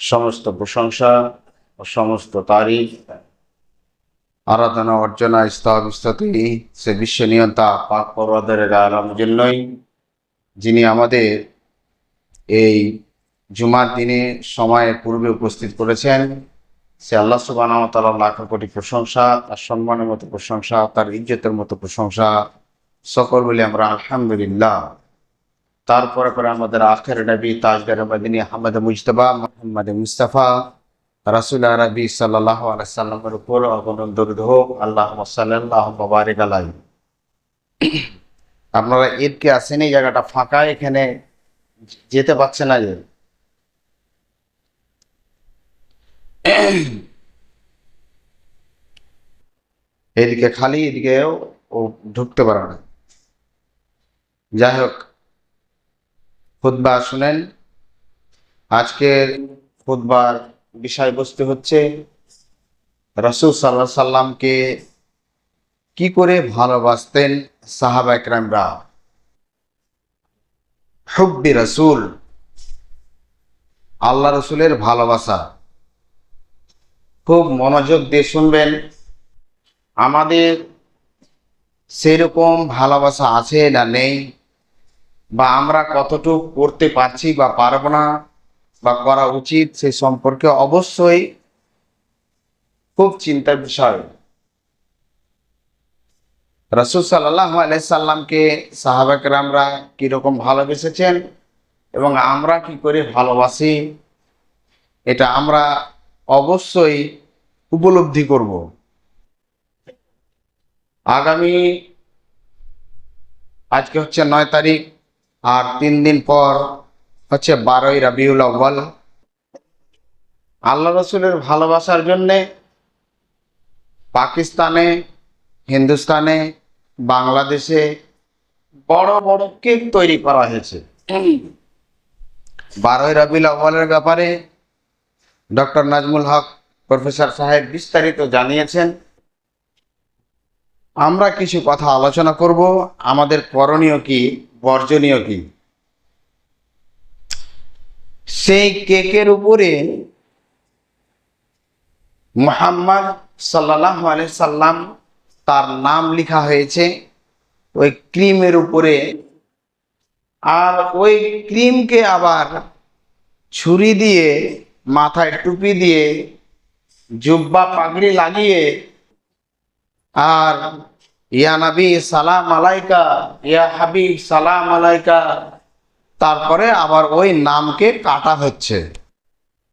সমস্ত প্রশংসা ও সমস্ত তারিফ আরাধনা অর্চনা স্তুতি সে বিশ্ব নিয়ন্তা পাক পরওয়ারদিগার আলম জন্যই, যিনি আমাদের এই জুমার দিনে সময়ে পূর্বে উপস্থিত করেছেন। সে আল্লাহ সুবহানাহু ওয়া তাআলার লাখ কোটি প্রশংসা, তার সম্মানের মতো প্রশংসা, তার ইজ্জতের মতো প্রশংসা সকল বলে আমরা আলহামদুলিল্লাহ। তারপরে করে আমাদের আখের নবী তাজদার মদিনী আহমদ মুজতবা মুহাম্মদ মুস্তাফা রাসূল আরবি সাল্লাল্লাহু আলাইহি সাল্লামের উপর অগণন দরুদ হোক। আল্লাহুম্মা সাল্লাল্লাহু ওয়া বারিক আলাইহি। আপনারা ঈদকে আসেন, এই জায়গাটা ফাঁকা, এখানে যেতে পারছে না। যে এদিকে খালি, এদিকেও ও ঢুকতে পারে না। যাই হোক, খুতবা শুনেন। আজকের খুতবার বিষয়বস্তু হচ্ছে রাসূল সাল্লাল্লাহু আলাইহি সাল্লামকে কি করে ভালোবাসতেন সাহাবা একরামরা। হুব্বি রাসূল, আল্লাহ রসুলের ভালোবাসা। খুব মনোযোগ দিয়ে শুনবেন। আমাদের সেরকম ভালোবাসা আছে না নেই, বা আমরা কতটুকু করতে পারছি বা পারবো না, বা করা উচিত, সে সম্পর্কে অবশ্যই খুব চিন্তার বিষয়। রাসূল সাল্লাল্লাহু আলাইহি সাল্লামকে সাহাবা কেরামরা কিরকম ভালোবেসেছেন এবং আমরা কি করে ভালোবাসি, এটা আমরা অবশ্যই উপলব্ধি করব। আগামী আজকে হচ্ছে 9 তারিখ, আর 3 দিন পর হচ্ছে 12ই রবিউল আউয়াল। আল্লাহ রসুলের ভালোবাসার জন্যে পাকিস্তানে, হিন্দুস্তানে, বাংলাদেশে বড় বড় কেক তৈরি করা হয়েছে। 12ই রবিউল আউয়ালের ব্যাপারে ডক্টর নাজমুল হক প্রফেসর সাহেব বিস্তারিত জানিয়েছেন। আমরা কিছু কথা আলোচনা করব, আমাদের করণীয় কি, বর্জনীয় কি। সেই কেকের উপরে মুহাম্মদ সাল্লাল্লাহু আলাইহি সাল্লাম তার নাম লেখা হয়েছে ওই ক্রিমের উপরে। আর ওই ক্রিমকে আবার ছুরি দিয়ে, মাথায় টুপি দিয়ে, জুব্বা পাগড়ি লাগিয়ে, আর ইয়া নবী সালাম আলাইকা, ইয়া হাবিব সালাম আলাইকা, তারপরে আবার ওই নামকে কাটা হচ্ছে।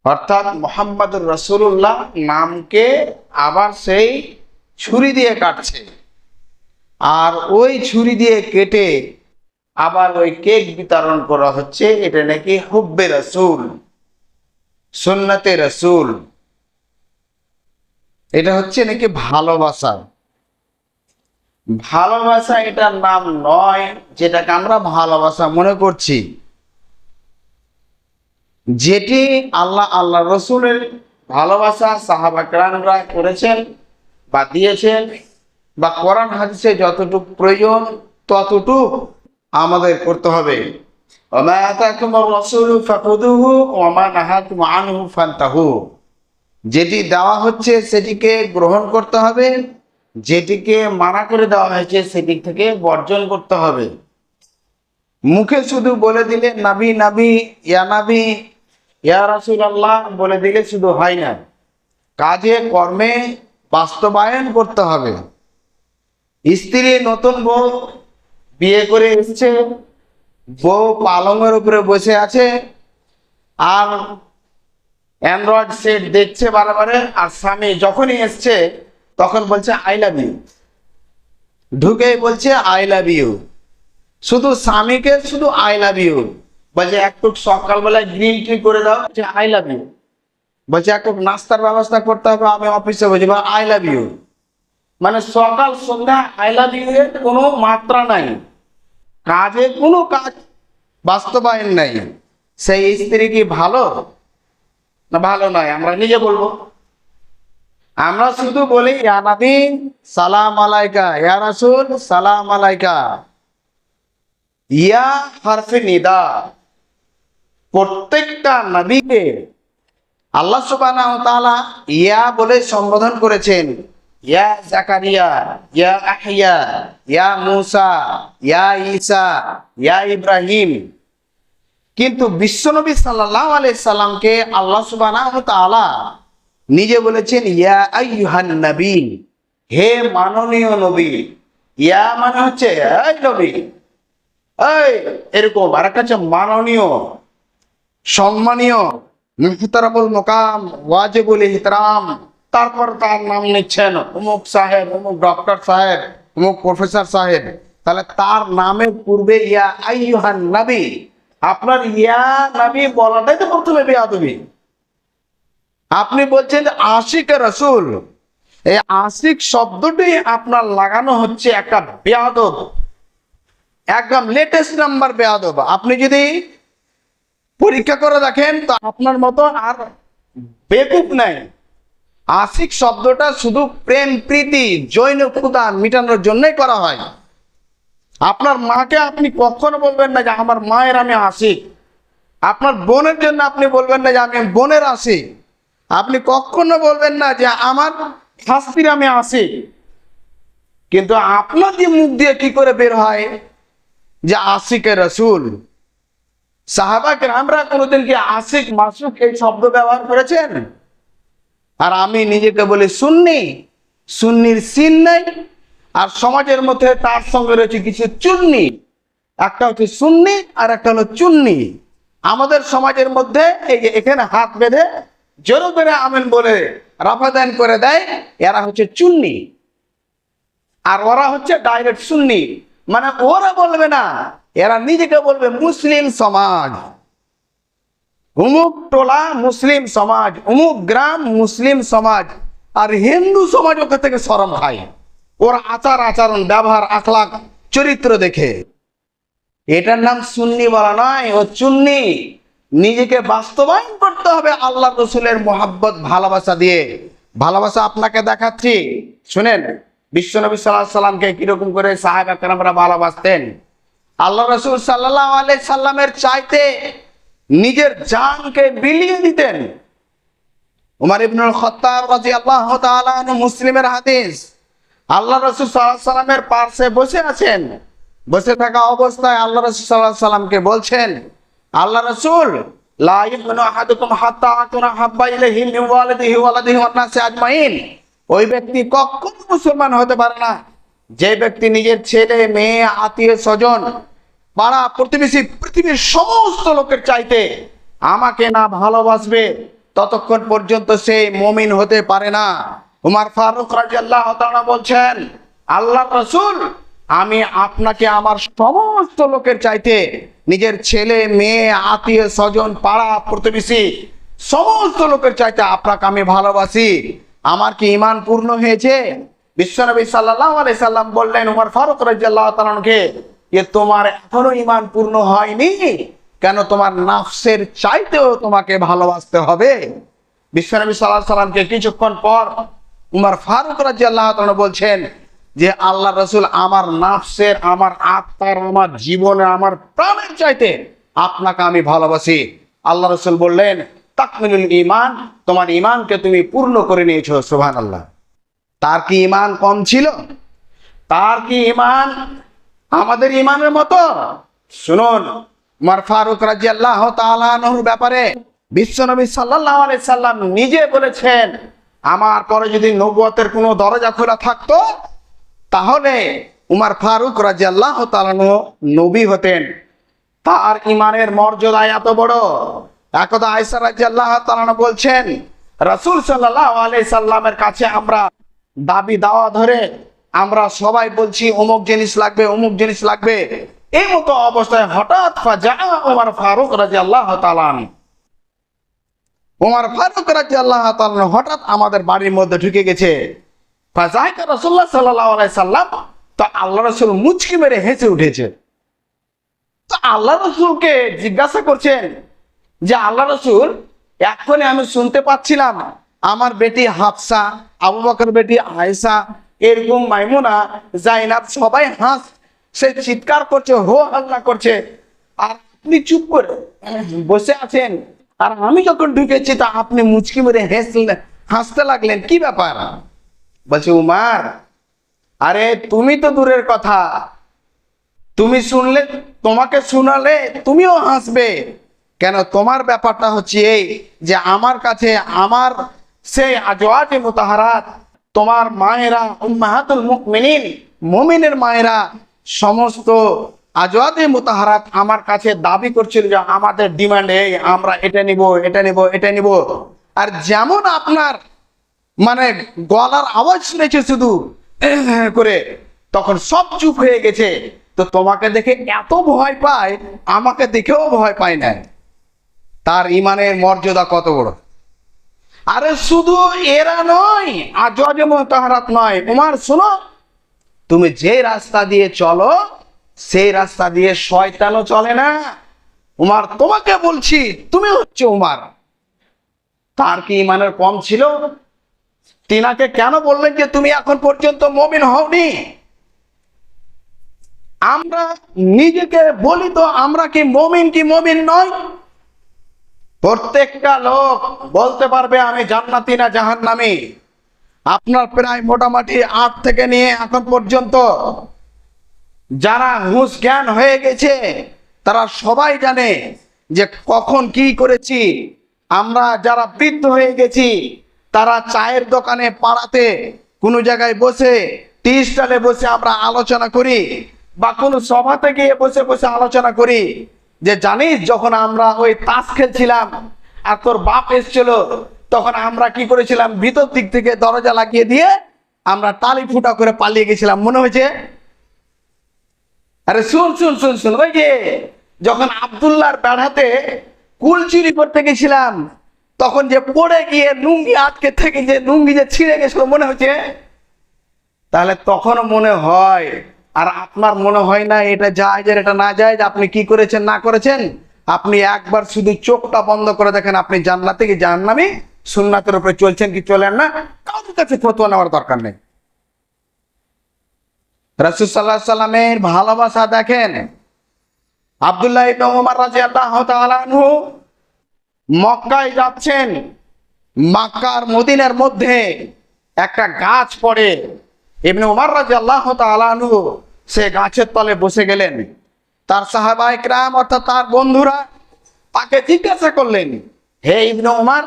অর্থাৎ মুহাম্মদুর রাসূলুল্লাহ নামকে আবার সেই ছুরি দিয়ে কাটছে, আর ওই ছুরি দিয়ে কেটে আবার ওই কেক বিতরণ করা হচ্ছে। এটা নাকি হুব্বে রাসূল, সুন্নতে রাসূল, এটা হচ্ছে নাকি ভালোবাসা। ভালোবাসা এটার নাম নয়, যেটাকে আমরা ভালোবাসা মনে করছি। যেটি আল্লাহ রসুলের ভালোবাসা সাহাবা কেরামরা করেছেন বা দিয়েছেন, বা কোরআন হাদিসে যতটুকু প্রয়োজন ততটুকু আমাদের করতে হবে। ওমা আতাকুমুর রাসূলু ফাখুযুহু ওয়া মা নাহাকুম আনহু ফান্তাহু। যেটি দেওয়া হচ্ছে সেটিকে গ্রহণ করতে হবে, যেটিকে মানা করে দেওয়া হয়েছে সেদিক থেকে বর্জন করতে হবে। মুখে শুধু বলে দিলে নবী নবী, ইয়া রাসূলুল্লাহ বলে দিলে শুধু হয় না, কাজে কর্মে বাস্তবায়ন করতে হবে। স্ত্রী নতুন বউ বিয়ে করে এসেছে, বউ পালঙের উপরে বসে আছে আর অ্যান্ড্রয়েড সেট দেখছে বারবারে, আর স্বামী যখনই এসছে তখন বলছে আই লাভ ইউ, ঢুকেই বলছে আই লাভ ইউ। শুধু স্বামীকে শুধু আই লাভ ইউ বলছে। একটু সকালবেলায় গ্রিন টি করে দাও, যে আই লাভ ইউ। বলছে একটু নাস্তার ব্যবস্থা করতে হবে, আমি অফিসে বলছি আই লাভ ইউ। মানে সকাল সন্ধ্যা আই লাভ ইউ এর কোনো মাত্রা নাই, কাজে কোনো কাজ বাস্তবায়ন নাই। সেই স্ত্রী কি ভালো না ভালো নয় আমরা নিজে বলবো। আমরা শুধু বলি ইয়া নবী সালাম আলাইকা, ইয়া রাসূল সালাম আলাইকা। ইয়া হরফে নিদা, প্রত্যেকটা নবীকে আল্লাহ সুবহানাহু ওয়া তাআলা ইয়া বলে সম্বোধন করেছেন, ইয়া জাকারিয়া, ইয়া আহইয়া, ইয়া মূসা, ইয়া ঈসা, ইয়া ইব্রাহিম। কিন্তু বিশ্বনবী সাল্লাল্লাহু আলাইহি সাল্লামকে আল্লাহ সুবহানাহু ওয়া তাআলা নিজে বলেছেন ইয়া আইয়ুহান নবী, হে মাননীয় নবী। ইয়া মানে হচ্ছে এই নবী, এই এরকম। আর একটা হচ্ছে মাননীয়, সম্মানীয়, মুহতারামুল মুকাম, ওয়াজিবুল ইহতিরাম। তারপর তার নাম নিচ্ছেন অমুক সাহেব, অমুক ডক্টর সাহেব, অমুক প্রফেসর সাহেব। তাহলে তার নামের পূর্বে ইয়া আইয়ুহান নবী, আপনার ইয়া নবী বলাটাই তো প্রথমে বেয়াদবি। আপনি বলছেন আশিক রাসূল, এই আশিক শব্দটি আপনার লাগানো হচ্ছে একটা বেয়াদব, একদম লেটেস্ট নাম্বার বেয়াদব। আপনি যদি পরীক্ষা করে দেখেন তো আপনার মতো আর বেকুব নাই। আশিক শব্দটা শুধু প্রেম প্রীতি জৈন ক্ষুধা মিটানোর জন্যই করা হয়। আপনার মাকে আপনি কখনো বলবেন না যে আমার মায়ের আমি আশিক। আপনার বোনের জন্য আপনি বলবেন না যে আমি বোনের আশিক। আপনি কখনো বলবেন না যে আমার শাস্তির আমি আশিক। কিন্তু আপনার যে মুখ দিয়ে কি করে বের হয় যে আশিকে রাসূল? সাহাবা কেরামরা কোনোদিন কি আশিক মাসুক এই শব্দ ব্যবহার করেছেন? আর আমি নিজেকে বলি সুন্নি, সুন্নির সিন নাই। আর সমাজের মধ্যে তার সঙ্গে রয়েছে কিছু চুন্নি, একটা হচ্ছে সুন্নি আর একটা হলো চুন্নি। আমাদের সমাজের মধ্যে এই যে এখানে হাত বেঁধে জোরে করে আমেন বলে রাফাদান করে দেয়, এরা হচ্ছে চুন্নি। আর ওরা হচ্ছে ডাইরেক্ট সুন্নি। মানে ওরা বলবে না, এরা নিজেকে বলবে মুসলিম সমাজ, অমুক টোলা মুসলিম সমাজ, অমুক গ্রাম মুসলিম সমাজ। আর হিন্দু সমাজ ওকে থেকে শরম খায় ওর আচার আচরণ, ব্যবহার, আখলাক, চরিত্র দেখে। এটার নাম সুন্নি বলা নয়, ও চুন্নি। নিজেকে বাস্তবায়ন করতে হবে আল্লাহ রসুলের মোহাব্বত, ভালোবাসা দিয়ে। ভালোবাসা আপনাকে দেখাচ্ছি, শুনেন। বিশ্বনবী সাল্লাল্লাহু আলাইহি সাল্লামকে কিরকম করে সাহাবা কেরামরা ভালোবাসতেন। আল্লাহ রসুল সাল্লাল্লাহু আলাইহি সাল্লামের চাইতে নিজের জানকে বিলিয়ে দিতেন। উমর ইবনুল খাত্তাব রাদিয়াল্লাহু তাআলা আনহু, মুসলিমের হাদিস। আল্লাহ রসুল সাল্লাল্লাহু আলাইহি সাল্লামের পাশে বসে আছেন। বসে থাকা অবস্থায় আল্লাহ রসুল সাল্লাল্লাহু আলাইহি সাল্লামকে বলছেন, আল্লাহ রসুল, লা ইউমিনু আহাদুকুম হাত্তা আকুনা হাব্বা ইলাইহি মিন ওয়ালিদিহি ওয়া ওয়ালাদিহি ওয়ান নাসি আজমাইন। ওই ব্যক্তি কখনো মুসলমান হতে পারে না যে ব্যক্তি নিজের ছেলে, মেয়ে, আত্মীয় স্বজন, পাড়া প্রতিবেশী, পৃথিবীর সমস্ত লোকের চাইতে আমাকে না ভালোবাসবে, ততক্ষণ পর্যন্ত সে মুমিন হতে পারে না। উমর ফারুক রাদিয়াল্লাহু তাআলা বলছেন, আল্লাহ রাসূল, আমি আপনাকে আমার সমস্ত লোকের চাইতে, নিজের ছেলে, মেয়ে, আত্মীয় স্বজন, পাড়া প্রতিবেশী সমস্ত লোকের চাইতে আপনাকে আমি ভালোবাসি। আমার কি ঈমান পূর্ণ হয়েছে? বিশ্বনবী সাল্লাল্লাহু আলাইহি সাল্লাম বললেন উমর ফারুক রাদিয়াল্লাহু তাআলাকে, যে তোমার এখনো ঈমান পূর্ণ হয়নি। কেন? তোমার নফসের চাইতেও তোমাকে ভালোবাসতে হবে। বিশ্বনবী সাল্লাল্লাহু আলাইহি সাল্লামকে কিছুক্ষণ পর উমর ফারুক রাদিয়াল্লাহু তাআলা বলছেন যে আল্লাহ রাসূল, আমার নফসের, আমার আত্মার, আমার জীবনের, আমার প্রাণের চাইতে আপনাকে আমি ভালোবাসি। আল্লাহ রাসূল বললেন, তাকমিলুল ঈমান, তোমার ঈমানকে তুমি পূর্ণ করে নিয়েছো। সুবহানাল্লাহ। তার কি ঈমান কম ছিল? তার কি ঈমান আমাদের ঈমানের মতো? শুনুন, উমর ফারুক রাদিয়াল্লাহু তাআলা আনহুর ব্যাপারে বিশ্বনবী সাল্লাল্লাহু আলাইহি সাল্লাম নিজে বলেছেন, আমার পরে যদি নবুয়তের কোনো দরজা খোলা থাকতো তাহলে উমর ফারুক রাদিয়াল্লাহু তাআলা নবী হতেন। তার ঈমানের মর্যাদা এত বড়। একদা আয়েশা রাদিয়াল্লাহু তাআলা বলছেন, রাসূল সাল্লাল্লাহু আলাইহি সাল্লামের কাছে আমরা দাবি দাওয়া ধরে আমরা সবাই বলছি অমুক জিনিস লাগবে, অমুক জিনিস লাগবে। এই মতো অবস্থায় হঠাৎ ফাজা উমর ফারুক রাদিয়াল্লাহু তাআলা, উমর ফারুক রাদিয়াল্লাহু তাআলা হঠাৎ আমাদের বাড়ির মধ্যে ঢুকে গেছে। ফাজাইকা রাসূলুল্লাহ সাল্লাল্লাহু আলাইহি সাল্লাম, তো আল্লাহ রাসূল মুচকি মেরে হেসে উঠেছে। তো আল্লাহ রাসূলকে জিজ্ঞাসা করছেন যে আল্লাহ রাসূল, এখনই আমি শুনতে পাচ্ছিলাম আমার বেটি হাফসা, আবু বকর বেটি আয়েশা, এরকম মাইমুনা, জাইনাব সবাই সে চিৎকার করছে, হো আল্লাহ করছে, আর আপনি চুপ করে বসে আছেন। আর আমি যখন ঢুকেছি তা আপনি মুচকি মেরে হাসতে লাগলেন, কি ব্যাপার? বলছে উমার, আরে তুমি তো দূরের কথা, তুমি শুনলে, তোমাকে শোনালে তুমিও হাসবে। কেন? তোমার ব্যাপারটা হচ্ছে এই যে আমার কাছে আমার সেই আজওয়াজে মুতাহারাত, তোমার মায়েরা, উম্মাহাতুল মুমিনিন, মুমিনের মায়েরা, সমস্ত আজওয়াজে মুতাহারাত আমার কাছে দাবি করছিল যে আমাদের ডিমান্ড এই, আমরা এটা নিব, এটা নিব, এটা নিব। আর যেমন আপনার মানে গলার আওয়াজ শুনেছে শুধু করে, তখন সব চুপ হয়ে গেছে। তো তোমাকে দেখে এত ভয় পায়, আমাকে দেখেও ভয় পায় না। তার ইমানের মর্যাদা কত বড়! আরে শুধু এরা নয়, আজওয়াজে মুতাহারাত নয়, উমার শোনো, তুমি যে রাস্তা দিয়ে চলো সেই রাস্তা দিয়ে শয়তানও চলে না। উমার, তোমাকে বলছি, তুমি হচ্ছে উমার। তার কি ইমানের কম ছিল? তিনাকে কেন বললেন যে তুমি এখন পর্যন্ত মুমিন হওনি? আমরা নিজেকে বলি তো আমরা কি মুমিন কি মুমিন নয়? প্রত্যেকটা লোক বলতে পারবে আমি জান্নাতি না জাহান্নামী। আপনার প্রায় মোটামুটি 8 থেকে নিয়ে এখন পর্যন্ত যারা হুঁশ জ্ঞান হয়ে গেছে তারা সবাই জানে যে কখন কি করেছি। আমরা যারা বৃদ্ধ হয়ে গেছি তারা চায়ের দোকানে, পাড়াতে, কোনো জায়গায় বসে, টি স্টলে বসে আমরা আলোচনা করি, বা কোনো সভাতে গিয়ে বসে বসে আলোচনা করি যে জানিস যখন আমরা ওই তাস খেলছিলাম আর তোর বাপ এসছিল, তখন আমরা কি করেছিলাম, ভিতর দিক থেকে দরজা লাগিয়ে দিয়ে আমরা তালি ফুটা করে পালিয়ে গেছিলাম, মনে হয়েছে? আরে শুন শুন শুন শুন, ওই যে যখন আব্দুল্লাহর বেড়াতে কুল চুরি করতে গেছিলাম, তখন যে পড়ে গিয়ে লুঙ্গি আটকে থেকে যে লুঙ্গি যে ছিঁড়ে গেছিল, মনে হচ্ছে? তাহলে তখনও মনে হয়। আর আপনার মনে হয় না এটা জায়েজ আর এটা না জায়েজ, আপনি কি করেছেন না করেছেন? আপনি একবার শুধু চোখটা বন্ধ করে দেখেন, আপনি জান্নাতে কি জাহান্নামী, সুন্নাতের উপরে চলছেন কি চলেন না, কারোর কাছে ফতোয়া নেওয়ার দরকার নেই। রাসূল সাল্লাল্লাহু আলাইহি সাল্লামের ভালোবাসা দেখেন। আব্দুল্লাহ ইবনে ওমর রাদিয়াল্লাহু তাআলা আনহু মক্কায় যাচ্ছেন, মক্কার মদিনার মধ্যে একটা গাছ পড়ে, ইবনে ওমর রাদিয়াল্লাহু তাআলা আনহু সে গাছের তলে বসে গেলেন। তার সাহাবায়ে কেরাম অর্থাৎ তার বন্ধুরা তাকে জিজ্ঞাসা করলেন, হে ইবনে ওমর,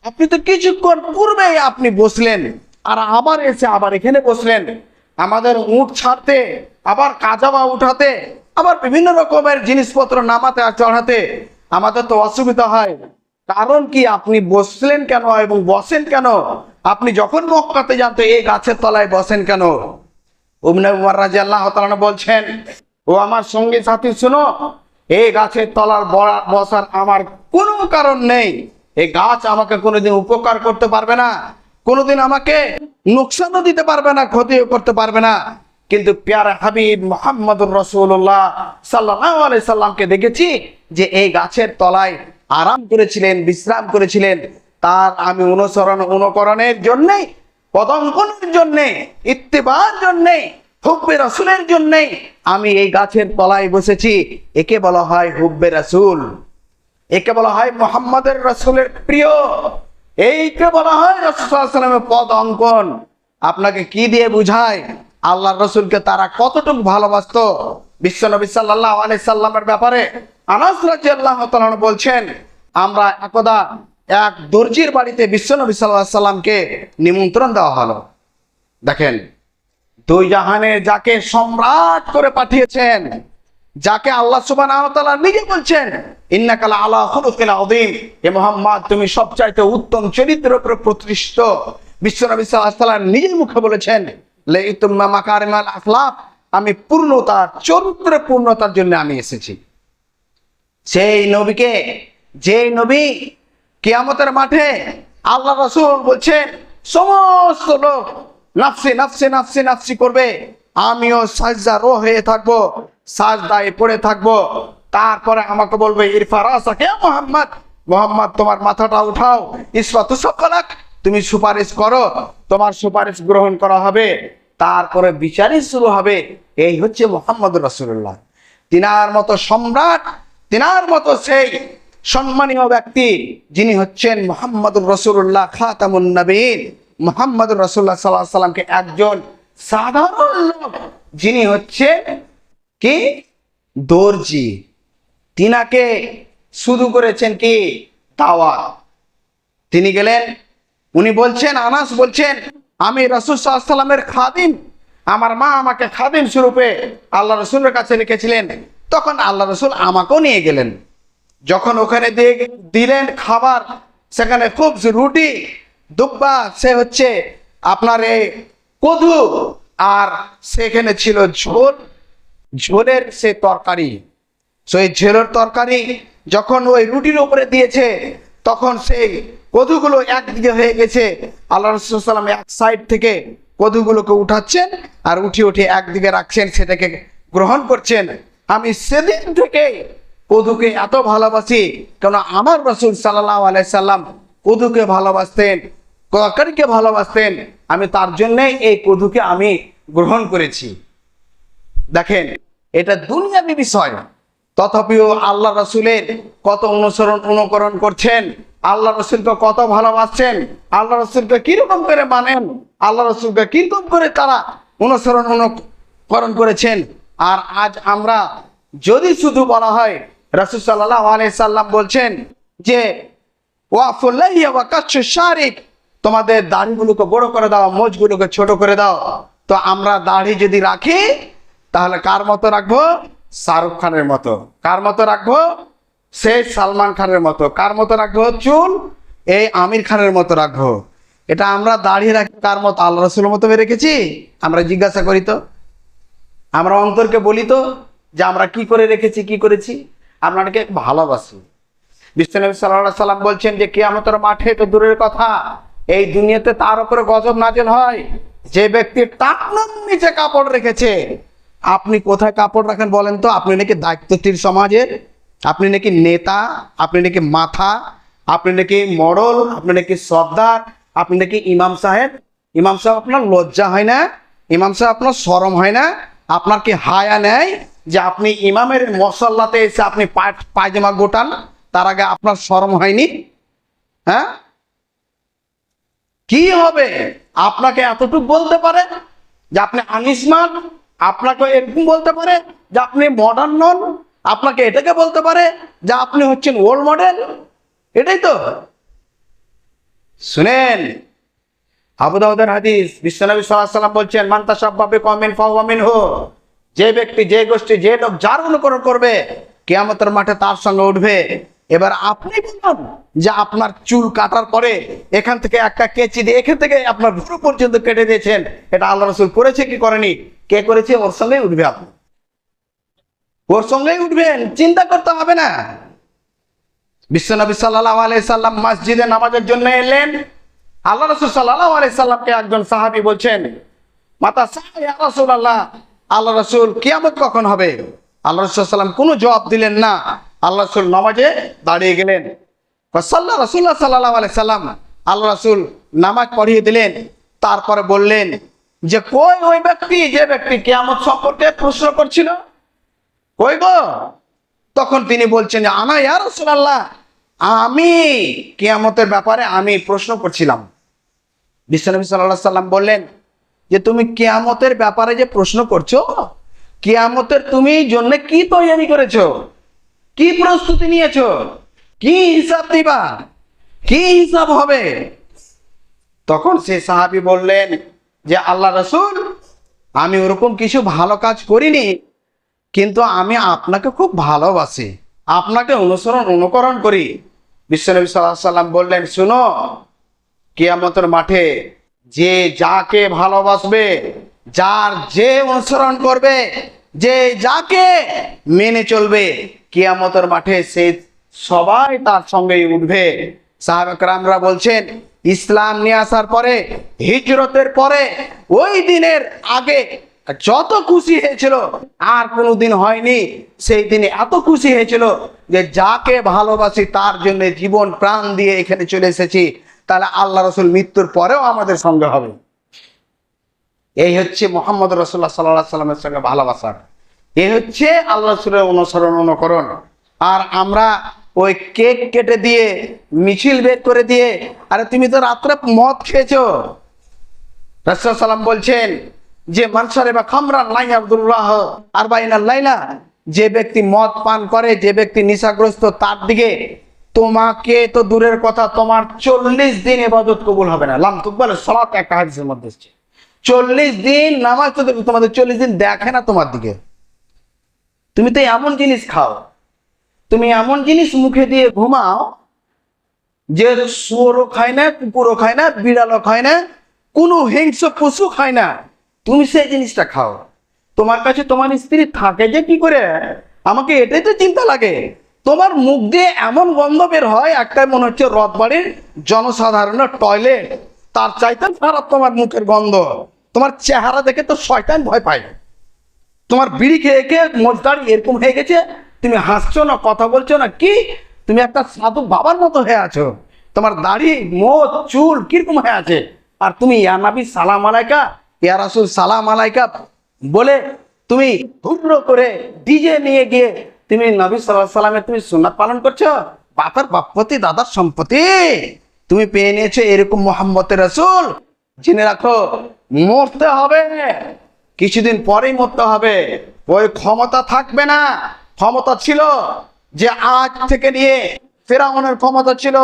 আপনি তো কিছুক্ষণ পূর্বেই আপনি বসলেন আর আবার এসে আবার এখানে বসলেন, আমাদের উট ছাড়তে, আবার কাজাবা উঠাতে, আবার বিভিন্ন রকমের জিনিসপত্র নামাতে আর চড়াতে আমাদের তো অসুবিধা হয়, কারণ কি? আপনি বসলেন কেন এবং বসেন কেন? আপনি যখন মক্কাতে যান তো এই গাছের তলায় বসেন কেন? ইবনে ওমর রাদিয়াল্লাহু তাআলা বলছেন, ও আমার সঙ্গী সাথী শুনো, এই গাছের তলার বসার আমার কোনো কারণ নেই। এই গাছ আমাকে কোনোদিন উপকার করতে পারবে না, কোনোদিন আমাকে নুকসানও দিতে পারবে না, ক্ষতিও করতে পারবে না। কিন্তু প্যারা হাবিব মুহাম্মদুর রাসূলুল্লাহ সাল্লাল্লাহু আলাইহি সাল্লামকে দেখেছি যে এই গাছের তলায় আরাম করেছিলেন, বিশ্রাম করেছিলেন। তার আমি অনুকরণের জন্যে, পদাঙ্কনের জন্যে, ইত্তেবার জন্যে, হুব্বে রাসূলের জন্যে আমি এই গাছের তলায় বসেছি। একে বলা হয় হুব্বে রাসূল, একে বলা হয় মুহাম্মদের রাসূলের প্রিয়, এইকে বলা হয় রাসূল সাল্লাল্লাহু আলাইহি সাল্লামের পদ অঙ্কন। আপনাকে কি দিয়ে বুঝায় আল্লাহর রাসূলকে তারা কতটুকু ভালোবাসতো? বিশ্বনবী সাল্লাল্লাহু আলাইহি সাল্লামের ব্যাপারে আনাস রাদিয়াল্লাহু তাআলা বলছেন, আমরা একদা এক দর্জির বাড়িতে বিশ্বনবী সাল্লাল্লাহু আলাইহি সাল্লামকে নিমন্ত্রণ দেওয়া হলো। দেখেন, দুই জাহানে যাকে সম্রাট করে পাঠিয়েছেন, যাকে আল্লাহ সুবহানাহু ওয়া তাআলা নিজে বলছেন ইন্নাকা আলা খুলুকিন আযীম, হে মুহাম্মদ তুমি সবচাইতে উত্তম চরিত্রের উপর প্রতিষ্ঠিত। বিশ্বনবী সাল্লাল্লাহু আলাইহি সাল্লাম নিজেই মুখে বলেছেন লাইতুম্মা মাকারিমাল আখলাক, আমি পূর্ণতা, চরিত্রের পূর্ণতার জন্য আমি এসেছি। সেই নবীকে, যে নবী কিয়ামতের মাঠে আল্লাহ রাসূল বলছেন সমস্ত লোক নাফসি নাফসি নাফসি নাফসি করবে, আমিও সাজদা রো হয়ে থাকবো, সাজদায় পড়ে থাকবো। তারপরে আমাকে বলবে ইরফা রাসাক ইয়া মুহাম্মদ, মুহাম্মদ তোমার মাথাটা উঠাও, ইসফাতু সাকালাক, তুমি সুপারিশ করো, তোমার সুপারিশ গ্রহণ করা হবে। তারপরে বিচারই শুরু হবে। এই হচ্ছে মুহাম্মদুর রাসূলুল্লাহ। তিনার মতো সম্রাট, তিনার মতো সেই সম্মানীয় ব্যক্তি যিনি হচ্ছেন মুহাম্মদুর রাসূলুল্লাহ খাতামুন নবীন, মুহাম্মদুর রাসূলুল্লাহ সাল্লাল্লাহু আলাইহি ওয়াসাল্লামকে একজন সাধারণ লোক যিনি হচ্ছে কি দর্জি, তিনাকে শুরু করেছেন কি দাওয়াত। তিনি গেলেন, উনি বলছেন, আনাস বলছেন, আমি রাসূল সাল্লাল্লাহু আলাইহি ওয়াসাল্লামের খাদিম, আমার মা আমাকে খাদিম স্বরূপে আল্লাহ রসুলের কাছে রেখেছিলেন। তখন আল্লাহ রসুল আমাকেও নিয়ে গেলেন, যখন ওখানে দিয়ে দিলেন খাবার, সেখানে খুব রুটি দুব্বা, সে হচ্ছে আপনার এই কদু, আর সেখানে ছিল ঝোল, ঝোলের সে তরকারি। সেই ঝোলের তরকারি যখন ওই রুটির উপরে দিয়েছে, তখন সেই কদুগুলো একদিকে হয়ে গেছে। আল্লাহ রাসূল সাল্লাল্লাহু আলাইহি ওয়াসাল্লাম এক সাইড থেকে কদুগুলোকে উঠাচ্ছেন আর উঠিয়ে উঠিয়ে একদিকে রাখছেন, সেটাকে গ্রহণ করছেন। আমি সেদিন থেকে কদুকে এত ভালোবাসি, কেন আমার রাসূল সাল্লাল্লাহু আলাইহি সাল্লাম কদুকে ভালোবাসতেন, তরকারিকে ভালোবাসতেন। আমি তার জন্যে এই কদুকে আমি গ্রহণ করেছি। দেখেন, এটা দুনিয়াবী বিষয়, তথাপিও আল্লাহ রসুলের কত অনুকরণ করছেন, আল্লাহ রসুলকে কত ভালোবাসছেন, আল্লাহ রসুলকে কিরকম করে মানেন, আল্লাহ রসুলকে কিরকম করে তারা অনুকরণ করেছেন। আর আজ আমরা যদি শুধু বলা হয়, রাসূল সাল্লাল্লাহু আলাইহি সাল্লাম বলছেন যে ওয়াফুল লাহইয়া ওয়া কাশশু শারিব, তোমাদের দাড়িগুলোকে বড় করে দাও, মোজগুলোকে ছোট করে দাও। তো আমরা দাড়ি যদি রাখি, তাহলে কার মতো রাখবো? শাহরুখ খানের মতো। কার মতো রাখবো? সেই সালমান খানের মতো। কার মতো রাখবো? চুল এই আমির খানের মতো রাখবো। এটা আমরা দাড়ি রাখি কার মতো? আল্লাহ রসুলের মতো রেখেছি? আমরা জিজ্ঞাসা করি তো, আমরা অন্তরকে বলি তো যে আমরা কি করে রেখেছি, কি করেছি। আপনাকে ভালোবাসি। বিশ্বনবী সাল্লাল্লাহু আলাইহি সাল্লাম বলছেন যে কিয়ামতের মাঠে তো দূরের কথা, এই দুনিয়াতে তার উপরে গজব নাযিল হয় যে ব্যক্তি টাকনোর নিচে কাপড় রেখেছে। আপনি কোথায় কাপড় রাখেন বলেন তো? আপনি নাকি দায়িত্বশীল সমাজের, আপনি নাকি নেতা, আপনি নাকি মাথা, আপনি নাকি মডল, আপনি নাকি সর্দার, আপনি নাকি ইমাম সাহেব। ইমাম সাহেব আপনার লজ্জা হয় না? ইমাম সাহেব আপনার শরম হয় না? আপনার কি হায়া নেয় যে আপনি ইমামের মসল্লাতে এসে আপনি পায়জামা গোটান? তার আগে আপনার শরম হয়নি? হ্যাঁ, কি হবে? আপনাকে এতটুকু বলতে পারে যে আপনি আনস্মার্ট, আপনাকে এরকম বলতে পারে যে আপনি মডার্ন নন, আপনাকে এটাকে বলতে পারে যে আপনি হচ্ছেন ওল্ড মডেল। এটাই তো। শুনেন, আবু দাউদের হাদিস, বিশ্বনবী সাল্লাল্লাহু আলাইহি সাল্লাম বলছেন, মান তাশাব্বাহা বিকওমিন ফাহুয়া মিনহু, যে ব্যক্তি, যে গোষ্ঠী, যে লোক যার অনুকরণ করবে, কিয়ামতের মাঠে তার সঙ্গে উঠবে। এবার আপনি বলুন যে আপনার চুল কাটার পরে এখান থেকে একটা কেচি দিয়ে এখান থেকে আপনার ভুরু পর্যন্ত কেটে দিয়েছেন, এটা আল্লাহ রাসূল করেছে কি করেনি? কে করেছে? ওর সঙ্গেই উঠবে, আপনি ওর সঙ্গেই উঠবেন, চিন্তা করতে হবে না। বিশ্বনবী সাল্লাল্লাহু আলাইহি সাল্লাম মসজিদে নামাজের জন্য এলেন। আল্লাহ রাসূল সাল্লাল্লাহু আলাইহি সাল্লামকে একজন সাহাবী বলছেন, মাতা ইয়া রাসূলুল্লাহ, আল্লাহ রাসূল কিয়ামত কখন হবে? আল্লাহ রাসূল সাল্লাম কোনো জবাব দিলেন না। আল্লাহ রাসূল নামাজে দাঁড়িয়ে গেলেন। ফাসাল্লা রাসূলুল্লাহ সাল্লাল্লাহু আলাইহি সাল্লাম, আল্লাহ রাসূল নামাজ পড়িয়ে দিলেন। তারপরে বললেন যে কই ওই ব্যক্তি, যে ব্যক্তি কিয়ামত সম্পর্কে প্রশ্ন করছিল, কই গো? তখন তিনি বলছেন যে আনা ইয়া রাসূলুল্লাহ, আমি কিয়ামতের ব্যাপারে আমি প্রশ্ন করছিলাম। বিশ্বনবী সাল্লাল্লাহু আলাইহি সাল্লাম বললেন যে তুমি কিয়ামতের ব্যাপারে যে প্রশ্ন করছো, কিয়ামতের তুমি জন্য কি তৈরি করেছো, কি প্রস্তুতি নিয়েছো, কি হিসাব দিবা, কি হিসাব হবে? তখন সেই সাহাবী বললেন যে আল্লাহ রাসূল, আমি ওরকম কিছু ভালো কাজ করিনি, কিন্তু আমি আপনাকে খুব ভালোবাসি, আপনাকে অনুকরণ করি। বিশ্বনবী সাল্লাল্লাহু আলাইহি সাল্লাম বললেন, শুনো, কিয়ামতের মাঠে যে যাকে ভালোবাসবে, যার যে অনুসরণ করবে, যে যাকে মেনে চলবে, কিয়ামতের মাঠে সে সবাই তার সঙ্গেই উঠবে। সাহাবা কেরামরা বলছেন, ইসলাম নিয়ে আসার পরে, হিজরতের পরে, ওই দিনের আগে যত খুশি হয়েছিল আর কোনোদিন হয়নি। সেই দিনে এত খুশি হয়েছিল যে যাকে ভালোবাসি তার জন্য জীবন প্রাণ দিয়ে এখানে চলে এসেছি, তাহলে আল্লাহ রাসূল মৃত্যুর পরেও আমাদের সঙ্গে হবে। এই হচ্ছে মুহাম্মদ রাসূলুল্লাহ সাল্লাল্লাহু আলাইহি সাল্লামের সঙ্গে ভালোবাসা। এই হচ্ছে আল্লাহ রাসূলের অনুকরণ। আর আমরা ওই কেক কেটে দিয়ে, মিছিল বের করে দিয়ে, আরে তুমি তো রাত্রে মদ খেয়েছো। রাসূল সাল্লাম বলছেন যে মানসারে বা খামরান লাই আব্দুল্লাহ আর বাইনাল লাইলা, যে ব্যক্তি মদ পান করে, যে ব্যক্তি নেশাগ্রস্ত, তার দিকে তোমাকে তো দূরের কথা, তোমার 40 দিন ইবাদত কবুল হবে না। লাম তুকবাল সালাত, একটা হাদিসের মধ্যে এসেছে 40 দিন নামাজ তো তোমাদের 40 দিন দেখে না তোমার দিকে। তুমি তো এমন জিনিস খাও, তুমি এমন জিনিস মুখে দিয়ে ঘুমাও যে শুয়োরও খায় না, কুকুরও খায় না, বিড়ালও খায় না, কোনো হিংস্র পশু খায় না, তুমি সেই জিনিসটা খাও। তোমার কাছে তোমার স্ত্রী থাকে যে কি করে, আমাকে এটাই তো চিন্তা লাগে। তোমার মুখ দিয়ে এমন গন্ধ বের হয়, একটাই মনে হচ্ছে রথবাড়ির জনসাধারণের টয়লেট, তার চাইতে খারাপ তোমার মুখের গন্ধ। তোমার চেহারা দেখে তো শয়তান ভয় পায়। তোমার বিড়ি খেয়ে খেয়ে মোজদারি এরকম হয়ে গেছে, তুমি হাসছো না, কথা বলছো না, কি তুমি একটা সাধু বাবার মতো হয়ে আছো। তোমার দাড়ি, মোজ, চুল কিরকম হয়ে আছে, আর তুমি ইয়া নবী সালাম আলাইকা, ইয়া রাসূল সালাম আলাইকা বলে তুমি হুড় করে ডিজে নিয়ে গিয়ে তুমি নবী সাল্লাল্লাহু আলাইহি সাল্লামের তুমি সুন্নাত পালন করছো। বাপের বাপপতি, দাদার সম্পত্তি তুমি পেয়ে নিয়েছো, এরকম মুহাম্মদের রাসূল। জেনে রাখো, মরতে হবে, কিছুদিন পরেই মরতে হবে। ওই ক্ষমতা থাকবে না। ক্ষমতা ছিল যে আজ থেকে নিয়ে ফেরাউনের ক্ষমতা ছিল,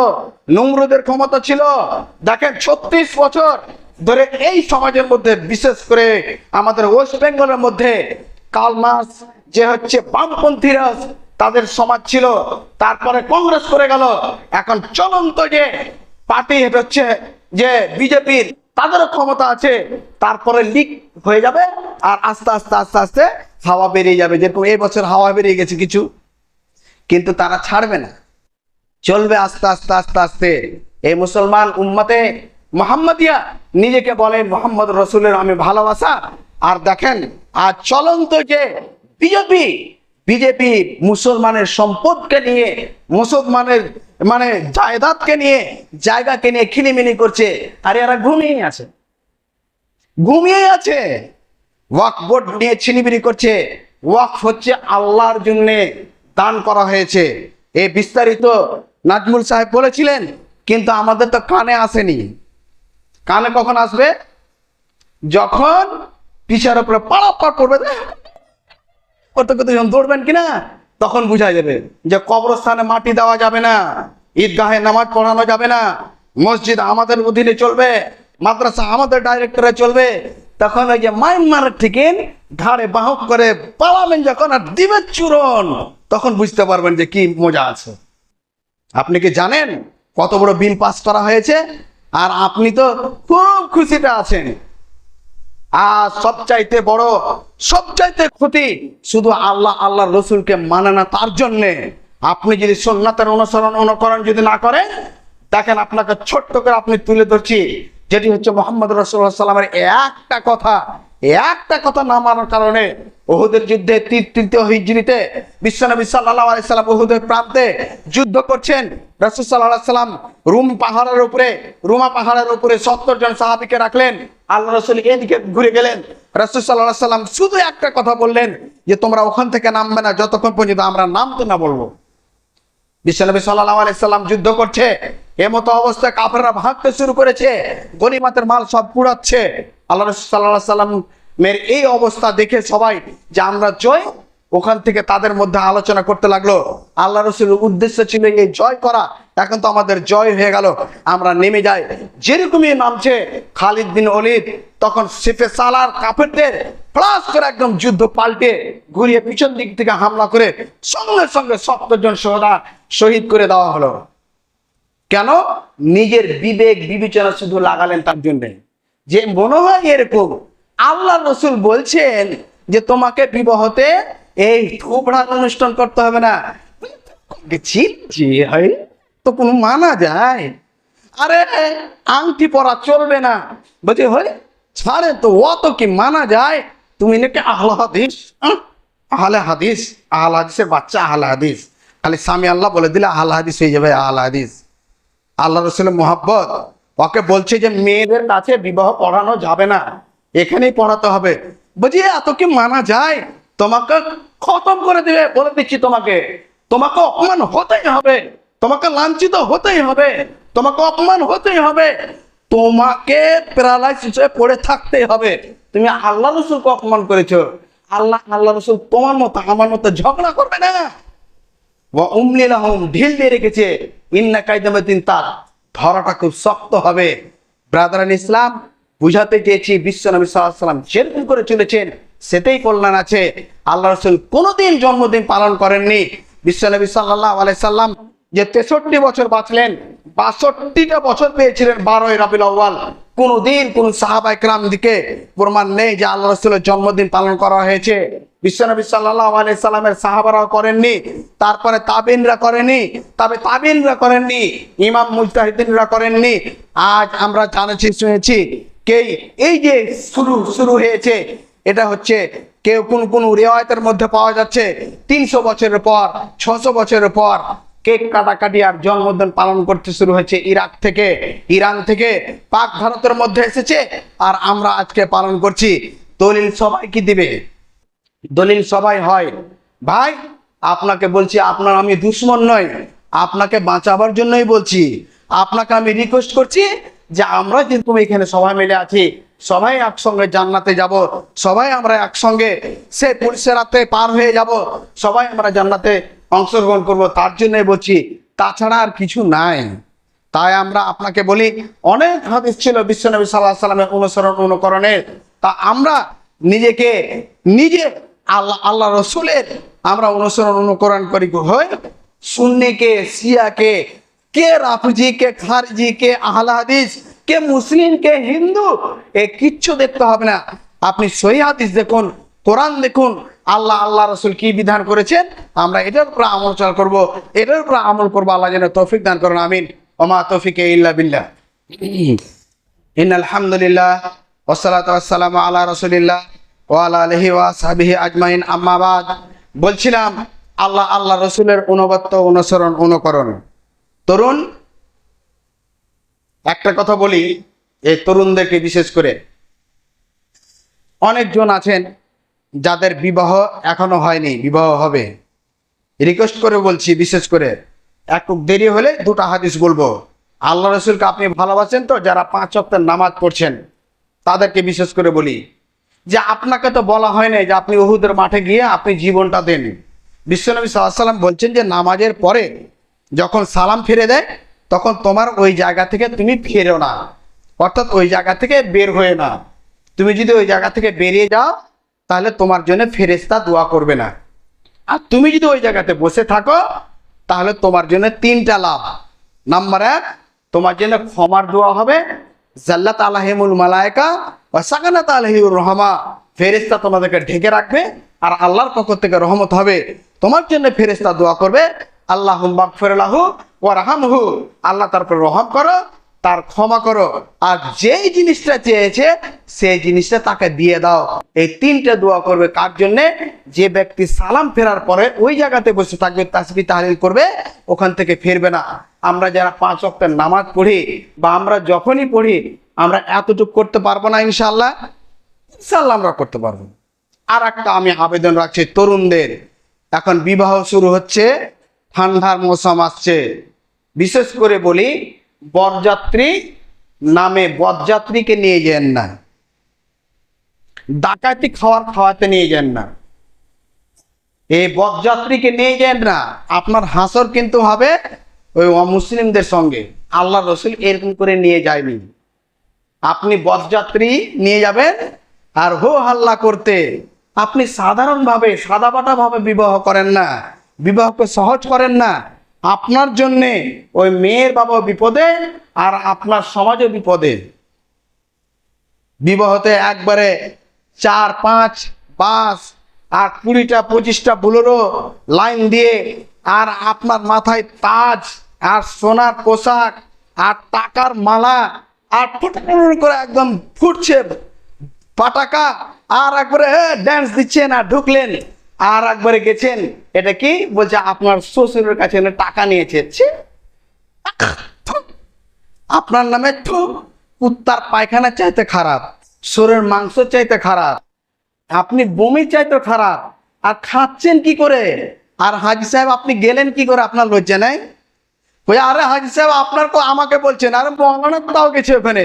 নমরুদের ক্ষমতা ছিল। দেখেন 36 বছর ধরে এই সমাজের মধ্যে, বিশেষ করে আমাদের ওয়েস্ট বেঙ্গলের মধ্যে কালমাস যে হচ্ছে বামপন্থীরা, তাদের সমাজ ছিল। তারপরে কংগ্রেস করে গেল। এখন চলন্ত যে পার্টি হচ্ছে যে বিজেপির, তাদেরও ক্ষমতা আছে। তারপরে লিক হয়ে যাবে, আর আস্তে আস্তে আস্তে আস্তে হাওয়া বেরিয়ে যাবে। যেরকম এই বছর হাওয়া বেরিয়ে গেছে কিছু, কিন্তু তারা ছাড়বে না, চলবে আস্তে আস্তে আস্তে আস্তে। এই মুসলমান উম্মতে মুহাম্মাদিয়া নিজেকে বলে মুহাম্মদ রসুলের আমি ভালোবাসা। আর দেখেন আর চলন্ত যে বিজেপি মুসলমানের সম্পদকে নিয়ে, মুসলমানের মানে জায়দাদকে নিয়ে, জায়গাকে নিয়ে খিলিমিলি করছে। আর এরা ঘুমিয়ে আছে, ঘুমিয়ে আছে। ওয়াকফ বোর্ড নিয়ে ছিনিবিনি করছে। ওয়াকফ হচ্ছে আল্লাহর জন্য দান করা হয়েছে। এই বিস্তারিত নাজমুল সাহেব বলেছিলেন, কিন্তু আমাদের তো কানে আসেনি। কানে কখন আসবে? যখন পিছার উপরে পাড়াপাড় করবে, কত কত যখন দৌড়বেন কিনা, তখন বুঝা যাবে যে কবরস্থানে মাটি দেওয়া যাবে না, ঈদগাহে নামাজ পড়ানো যাবে না, মসজিদ আমাদের অধীনে চলবে, মাদ্রাসা আমাদের ডাইরেক্টরে চলবে। তখন ওই যে মাইমার ঠিকেন ঘাড়ে বাহক করে পালাবেন যখন, আর দিবেন চূরণ, তখন বুঝতে পারবেন যে কি মজা আছে। আপনি কি জানেন কত বড় বিল পাস করা হয়েছে? আর আপনি তো খুব খুশিতে আছেন। আর সবচাইতে বড়, সবচাইতে ক্ষতি শুধু আল্লাহ রসুলকে মানে না, তার জন্যে। আপনি যদি সুন্নাতের অনুকরণ যদি না করেন, দেখেন আপনাকে ছোট্ট করে আপনি তুলে ধরছি, যেটি হচ্ছে মুহাম্মদ রাসূলুল্লাহ সাল্লামের একটা কথা না মানার কারণে উহুদের যুদ্ধে তৃতীয় হিজরিতে বিশ্বনবী সাল্লাল্লাহু আলাইহি সাল্লাম উহুদের প্রান্তে যুদ্ধ করছেন। রাসূল সাল্লাল্লাহু আলাইহি সাল্লাম রুমা পাহাড়ের উপরে 70 জন সাহাবীকে রাখলেন। আল্লাহ রাসূল এদিকে ঘুরে গেলেন। রাসূল সাল্লাল্লাহু আলাইহি সাল্লাম শুধু একটা কথা বললেন যে তোমরা ওখান থেকে নামবে না যতক্ষণ পর্যন্ত আমরা নামতে না বলবো। বিশ্বনবী সাল্লাল্লাহু আলাইহি সাল্লাম যুদ্ধ করছে, এমতো অবস্থায় কাফেররা ভাগতে শুরু করেছে, গনিমতের মাল সব পুড়াচ্ছে। আল্লাহ রাসূল সাল্লাল্লাহু আলাইহি সাল্লামের এই অবস্থা দেখে সবাই যে আমরা জয়, ওখান থেকে তাদের মধ্যে আলোচনা করতে লাগলো। আল্লাহ রাসূলের উদ্দেশ্য ছিল এই জয় করা, এখন তো আমাদের জয় হয়ে গেল, আমরা নেমে যাই। যেরকমই নামছে খালিদ বিন ওলীদ, তখন সিফে সালার কাফেরদের প্লাস করে একদম যুদ্ধ পাল্টে ঘুরিয়ে পিছন দিক থেকে হামলা করে সঙ্গে সঙ্গে 70 জন শহীদ করে দেওয়া হলো। কেন? নিজের বিবেক বিবেচনা শুধু লাগালেন তার জন্য, যে মনে হয় এরকম আল্লাহ রসুল বলছেন যে তোমাকে বিবাহতে এই থুবড়ার অনুষ্ঠান করতে হবে না। হয় তো কোনো মানা যায়? আরে আংটি পরা চলবে না, বলছে হয় ছাড়ে তো, অত কি মানা যায়? তুমি নাকি আহলে হাদিস, আহলে হাদিসের বাচ্চা, আহলে হাদিস খালি স্বামী আল্লাহ বলে দিলে আহলে হাদিস হয়ে যাবে। আহলে হাদিস আল্লাহ রসুলের মোহাব্বত, ওকে বলছে যে মেয়েদের কাছে বিবাহ পড়ানো যাবে না, এখানেই পড়াতে হবে। বলছি এত কি মানা যায়? তোমাকে খতম করে দিবে, বলে দিচ্ছি তোমাকে। তোমাকে অপমান হতেই হবে, তোমাকে লাঞ্ছিত হতেই হবে, তোমাকে অপমান হতেই হবে, তোমাকে প্যারালাইসিসে পড়ে থাকতেই হবে। তুমি আল্লাহ রসুলকে অপমান করেছো, আল্লাহ রসুল তোমার মতো আমার মতো ঝগড়া করবে না। উমলি লাহুম, ঢিল দিয়ে রেখেছে, ইন্না কাইদামাতিন, তার ধরাটা খুব শক্ত হবে। ব্রাদারান ইসলাম, বুঝাতে চেয়েছি বিশ্ব নবী সাল্লাল্লাহু আলাইহি ওয়াসাল্লাম যেরকম করে চলেছেন সেটাই কল্যাণ আছে। আল্লাহ রসুল কোনোদিন জন্মদিন পালন করেননি। বিশ্ব নবী সাল্লাল্লাহু আলাইহি সাল্লাম যে 63 বছর বাঁচলেন, 62টা বছর পেয়েছিলেন 12ই রবিউল আউয়াল। কোনদিন কোন সাহাবায়ে কেরাম দিকে প্রমাণ নেই যে আল্লাহ রসুলের জন্মদিন পালন করা হয়েছে। বিশ্বনবী সাল্লাল্লাহু আলাইহি সাল্লামের সাহাবারাও করেননি, তারপরে তাবিনরা করেনি, তবে তাবিনরা করেননি, ইমাম মুজতাহিদিনরা করেননি। আজ আমরা জানেছি শুনেছি কে এই যে শুরু হয়েছে, এটা হচ্ছে কেউ কোন রিওয়ায়াতের মধ্যে পাওয়া যাচ্ছে 300 বছরের পর, 600 বছরের পর কেক কাটাকাটি আর জন্মদিন পালন করতে শুরু হয়েছে ইরাক থেকে, ইরান থেকে, পাক ভারতের মধ্যে এসেছে, আর আমরা আজকে পালন করছি। দলিল সবাই কি দিবে? দলিল সবাই হয়। ভাই আপনাকে বলছি, আপনার আমি দুশ্মন নই, আপনাকে বাঁচাবার জন্যই বলছি। আপনাকে আমি রিকোয়েস্ট করছি যে আমরা যেরকম এখানে সবাই মিলে আছি, সবাই একসঙ্গে জান্নাতে যাব, সবাই আমরা একসঙ্গে সে পুলিশেরাতে পার হয়ে যাব, সবাই আমরা জান্নাতে অংশগ্রহণ করব, তার জন্যই বলছি, তাছাড়া আর কিছু নাই। তাই আমরা আপনাকে বলি, অনেক হাদিস ছিল বিশ্বনবী সাল্লাল্লাহু আলাইহি সাল্লামের অনুসরণ অনুকরণের, তা আমরা নিজে আল্লাহ রসুলের আমরা অনুসরণ অনুকরণ করি। হয় সুন্নি কে, শিয়া কে, রাফিজি কে, খারিজি কে, আহলে হাদিস কে, মুসলিম কে, হিন্দু, এ কিচ্ছু দেখতে হবে না। আপনি সহিহ হাদিস দেখুন, কোরআন দেখুন, আল্লাহ রসুল কি বিধান করেছেন, আমরা এটার উপর আমল করব, এটার উপর আমল করবো। আল্লাহ যেন তৌফিক দান করুন, আমিন। ওমা তৌফিক ইল্লা বিল্লাহ। ইন্নাল হামদুলিল্লাহ ওয়াসসালাতু ওয়াসসালামু আলা রাসূলিল্লাহ ওয়া আলা আলিহি ওয়া সাহবিহি আজমাইন, আম্মা বাদ। বলছিলাম আল্লাহ রসুলের অনুগত্য, অনুসরণ, অনুকরণ। তরুণ, একটা কথা বলি, এই তরুণদেরকে বিশেষ করে, অনেকজন আছেন যাদের বিবাহ এখনো হয়নি, বিবাহ হবে। রিকোয়েস্ট করে বলছি, বিশেষ করে একটু দেরি হলে দুটো হাদিস বলবো। আল্লাহ রসুলকে আপনি ভালোবাসেন তো, যারা 5 ওয়াক্তের নামাজ পড়ছেন তাদেরকে বিশেষ করে বলি যে আপনাকে তো বলা হয় না যে আপনি উহুদের মাঠে গিয়ে আপনি জীবনটা দেন। বিশ্বনবী সাল্লাল্লাহু আলাইহি সাল্লাম বলছেন যে নামাজের পরে যখন সালাম ফিরে দেয় তখন তোমার ওই জায়গা থেকে তুমি ফিরো না, অর্থাৎ ওই জায়গা থেকে বের হয়ে না। তুমি যদি ওই জায়গা থেকে বেরিয়ে যাও তাহলে তোমার জন্য ফেরেশতা দোয়া করবে না। আর তুমি যদি ওই জায়গাতে বসে থাকো তাহলে তোমার জন্য 3টা লাভ। নাম্বার 1, তোমার জন্য ক্ষমার দোয়া হবে, জাল্লাত আলাইহিমুল মালায়েকা ওয়া সাকানাত আলাইহির রহমা, ফেরেশতা তোমাদেরকে ঢেকে রাখবে, আর আল্লাহর পক্ষ থেকে রহমত হবে। তোমার জন্য ফেরেশতা দোয়া করবে, আল্লাহুম্মা গফির লাহু ওয়ারহামহু, আল্লাহ তার উপর রহম করো, তার ক্ষমা করো, আর যেই জিনিসটা চেয়েছে সেই জিনিসটা তাকে দিয়ে দাও। এই 3টে দোয়া করবে। কার জন্য? যে ব্যক্তি সালাম ফেরার পরে ওই জায়গাতে বসে থাকবে, তাসবিহ তাহলিল করবে, ওখান থেকে ফিরবে না। আমরা যারা 5 ওয়াক্তের নামাজ পড়ি বা আমরা যখনই পড়ি, আমরা এতটুকু করতে পারবো না? ইনশাআল্লাহ আমরা করতে পারবো। আর একটা আমি আবেদন রাখছি তরুণদের, এখন বিবাহ শুরু হচ্ছে, ঠান্ডার মৌসুম আসছে, বিশেষ করে বলি বরযাত্রী নামে বরযাত্রীকে নিয়ে যান না, ডাকাতি খাওয়াতে নিয়ে যান না, এই বরযাত্রীকে নিয়ে যান না। আপনার হাসর কিন্তু হবে ওই অমুসলিমদের সঙ্গে। আল্লাহ রসুল এরকম করে নিয়ে যায়নি। আপনি বরযাত্রী নিয়ে যাবেন আর হো হাল্লা করতে, আপনি সাধারণভাবে সাদাপাটা ভাবে বিবাহ করেন না, বিবাহকে সহজ করেন না। আপনার জন্যে ওই মেয়ের বাবা বিপদে আর আপনার সমাজও বিপদে। বিবাহতে একবারে 4, 5 বাস আর 20টা 25টা বুলেরো লাইন দিয়ে, আর আপনার মাথায় তাজ আর সোনার পোশাক আর টাকার মালা, আর ফুটফুট করে একদম ফুটছে পাটাকা, আর একবারে ড্যান্স দিচ্ছেন আর ঢুকলেন, আর একবারে গেছেন। এটা কি বলছে? আপনার শ্বশুরের কাছে টাকা নিয়েছে, আপনার নামে কুত্তার পায়খানা চাইতে খারাপ, শরীরের মাংস চাইতে খারাপ, আপনি বমি চাইতে খারাপ। আর খাচ্ছেন কি করে? আর হাজি সাহেব আপনি গেলেন কি করে? আপনার লজ্জা নাই? ওই আরে হাজি সাহেব আপনার আমাকে বলছেন, আরে মৌলানা কোথাও গেছে ওখানে।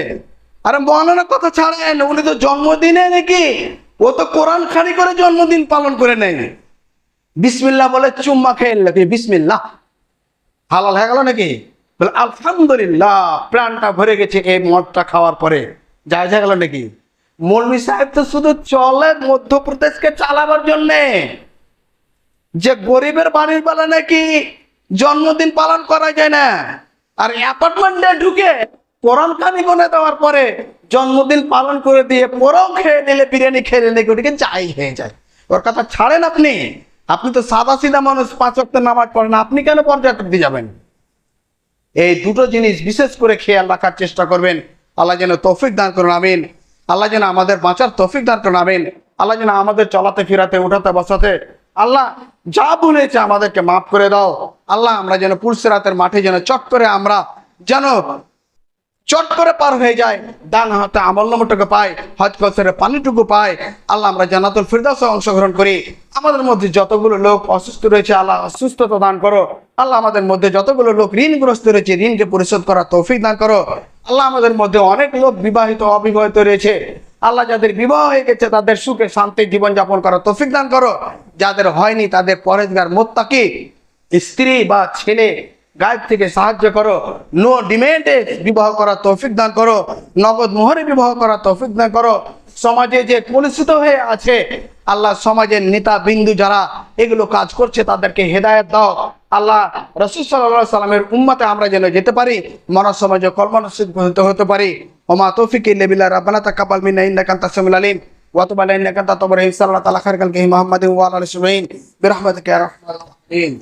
আরে মৌলানার কথা ছাড়েন, উনি তো জন্মদিনে নাকি, ও তো কোরআন খানি করে জন্মদিন পালন করে নেয়। বিসমিল্লাহ বলে চুম্মা খেয়ে নিল, বিসমিল্লাহ হালাল হয়ে গেল নাকি? বলে আলহামদুলিল্লাহ, প্রাণটা ভরে গেছে এই মদটা খাওয়ার পরে, যায় হয়ে গেল নাকি? মৌলভী সাহেব তো শুধু চলে মধ্যপ্রদেশকে চালাবার জন্যে, যে গরিবের বাড়ির বেলা নাকি জন্মদিন পালন করা যায় না, আর অ্যাপার্টমেন্টে ঢুকে কোরআন খানি বনে দেওয়ার পরে জন্মদিন পালন করে দিয়ে পরেও খেয়ে নিলে, বিরিয়ানি খেয়ে নিলে ওটিকে যাই হয়ে যায়। ওর কথা ছাড়েন আপনি। আপনি তো সাদা সিধা মানুষ, 5 ওয়াক্ত নামাজ পড়েন, আপনি কেন পর্যাটক দিয়ে যাবেন? এই দুটো জিনিস বিশেষ করে খেয়াল রাখার চেষ্টা করবেন। আল্লাহ যেন তৌফিক দান করুন, আমিন। আল্লাহ যেন আমাদের বাঁচার তৌফিক দান করুন, আমিন। আল্লাহ যেন আমাদের চলাতে ফিরাতে উঠাতে বসাতে আল্লাহ যা বলেছে আমাদেরকে মাফ করে দাও। আল্লাহ আমরা যেন পুলসিরাতের মাঠে যেন চট করে আমরা যেন চট করে পার হয়ে যায়, ডান হাতে আমলনামাটুকু পাই, হজ কসরের পানিটুকু পাই। আল্লাহ আমরা জান্নাতুল ফিরদাউসে অংশগ্রহণ করি। আমাদের মধ্যে যতগুলো লোক অসুস্থ রয়েছে আল্লাহ সুস্থতা দান করো। আল্লাহ আমাদের মধ্যে যতগুলো লোক ঋণগ্রস্ত রয়েছে ঋণকে পরিশোধ করার তৌফিক দান করো। আল্লাহ আমাদের মধ্যে অনেক লোক বিবাহিত অবিবাহিত রয়েছে, আল্লাহ যাদের বিবাহ হয়ে গেছে তাদের সুখে শান্তির জীবনযাপন করার তৌফিক দান করো। যাদের হয়নি তাদের পরেজগার মুত্তাকি স্ত্রী বা ছেলে গায়েব থেকে সাহায্য করো। নো ডিমেন্ডে বিবাহ করার তৌফিক দান করো, নগদ মোহরে বিবাহ করার তৌফিক দান করো। সমাজে যে কলুষিত হয়ে আছে আল্লাহ, সমাজের নেতা বিন্দু যারা এগুলো কাজ করছে তাদেরকে হেদায়েত দাও। আল্লাহ রাসূল সাল্লাল্লাহু আলাইহি সাল্লামের উম্মতে আমরা যেন যেতে পারি, মানব সমাজে কর্মনসিব হতে পারি। ওমা তৌফিক ইল্লা বিল্লাহ, রাব্বানা তাকাব্বাল মিন্না ইন্নাকা আনতাস সামিউল আলিম ওয়া তুব আলাইনা ইন্নাকা আনতাত তাওয়াবুর রহিম। সাল্লাল্লাহু তাআলা খায়রাল খালকি মুহাম্মাদিন ওয়া আলা আলিহি ওয়া সাহবিহি বিরহমাতিকা ইয়া আরহামার রাহিমিন।